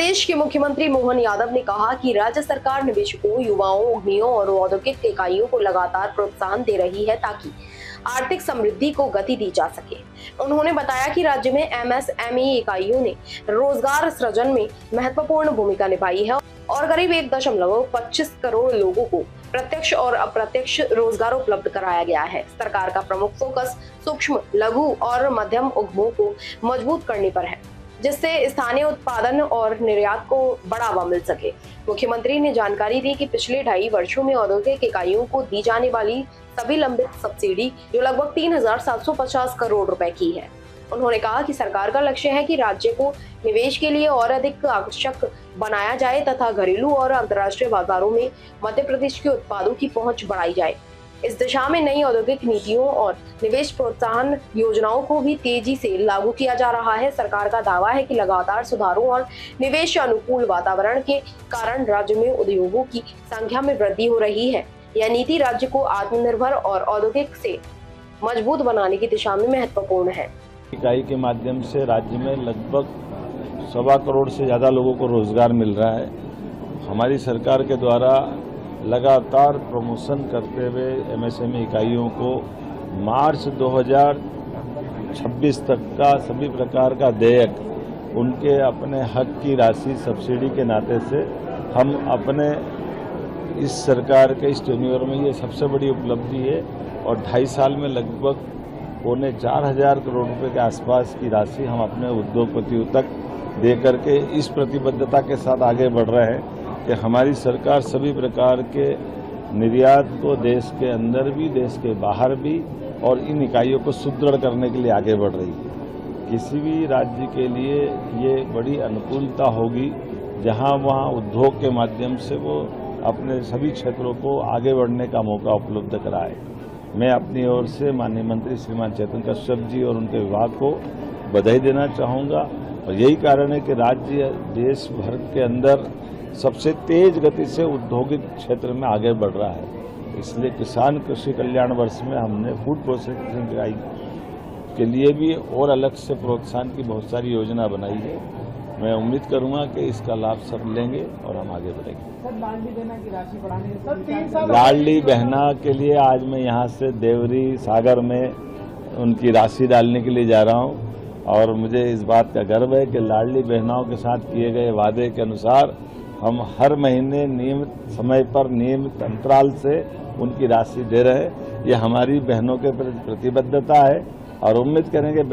प्रदेश के मुख्यमंत्री मोहन यादव ने कहा कि राज्य सरकार निवेशकों, युवाओं, उद्यमियों और औद्योगिक इकाइयों को लगातार प्रोत्साहन दे रही है ताकि आर्थिक समृद्धि को गति दी जा सके। उन्होंने बताया कि राज्य में एमएसएमई इकाइयों ने रोजगार सृजन में महत्वपूर्ण भूमिका निभाई है और करीब 1.25 करोड़ लोगों को प्रत्यक्ष और अप्रत्यक्ष रोजगार उपलब्ध कराया गया है। सरकार का प्रमुख फोकस सूक्ष्म, लघु और मध्यम उद्यमों को मजबूत करने पर है, जिससे स्थानीय उत्पादन और निर्यात को बढ़ावा मिल सके। मुख्यमंत्री ने जानकारी दी कि पिछले 2.5 वर्षों में औद्योगिक इकाइयों को दी जाने वाली सभी लंबित सब्सिडी जो लगभग 3,750 करोड़ रुपए की है। उन्होंने कहा कि सरकार का लक्ष्य है कि राज्य को निवेश के लिए और अधिक आकर्षक बनाया जाए तथा घरेलू और अंतर्राष्ट्रीय बाजारों में मध्य प्रदेश के उत्पादों की पहुंच बढ़ाई जाए। इस दिशा में नई औद्योगिक नीतियों और निवेश प्रोत्साहन योजनाओं को भी तेजी से लागू किया जा रहा है। सरकार का दावा है कि लगातार सुधारों और निवेश अनुकूल वातावरण के कारण राज्य में उद्योगों की संख्या में वृद्धि हो रही है। यह नीति राज्य को आत्मनिर्भर और औद्योगिक से मजबूत बनाने की दिशा में महत्वपूर्ण है। इकाई के माध्यम से राज्य में लगभग 1.25 करोड़ से ज्यादा लोगों को रोजगार मिल रहा है। हमारी सरकार के द्वारा लगातार प्रमोशन करते हुए एमएसएमई इकाइयों को मार्च 2026 तक का सभी प्रकार का देयक उनके अपने हक की राशि सब्सिडी के नाते से हम अपने इस सरकार के इस टेन्योर में ये सबसे बड़ी उपलब्धि है और 2.5 साल में लगभग 3,400 करोड़ रुपए के आसपास की राशि हम अपने उद्योगपतियों तक दे करके इस प्रतिबद्धता के साथ आगे बढ़ रहे हैं कि हमारी सरकार सभी प्रकार के निर्यात को देश के अंदर भी, देश के बाहर भी और इन इकाइयों को सुदृढ़ करने के लिए आगे बढ़ रही है। किसी भी राज्य के लिए ये बड़ी अनुकूलता होगी जहां वहां उद्योग के माध्यम से वो अपने सभी क्षेत्रों को आगे बढ़ने का मौका उपलब्ध कराए। मैं अपनी ओर से माननीय मंत्री श्रीमान चेतन कश्यप जी और उनके विभाग को बधाई देना चाहूँगा और यही कारण है कि राज्य देश भर के अंदर सबसे तेज गति से औद्योगिक क्षेत्र में आगे बढ़ रहा है। इसलिए किसान कृषि कल्याण वर्ष में हमने फूड प्रोसेसिंग इकाई के लिए भी और अलग से प्रोत्साहन की बहुत सारी योजना बनाई है। मैं उम्मीद करूंगा कि इसका लाभ सब लेंगे और हम आगे बढ़ेंगे। लाडली बहना की राशि बढ़ाने लाडली बहना के लिए आज मैं यहाँ से देवरी सागर में उनकी राशि डालने के लिए जा रहा हूँ और मुझे इस बात का गर्व है कि लाडली बहनाओं के साथ किए गए वादे के अनुसार हम हर महीने नियमित समय पर नियमित अंतराल से उनकी राशि दे रहे हैं। ये हमारी बहनों के प्रति प्रतिबद्धता है और उम्मीद करेंगे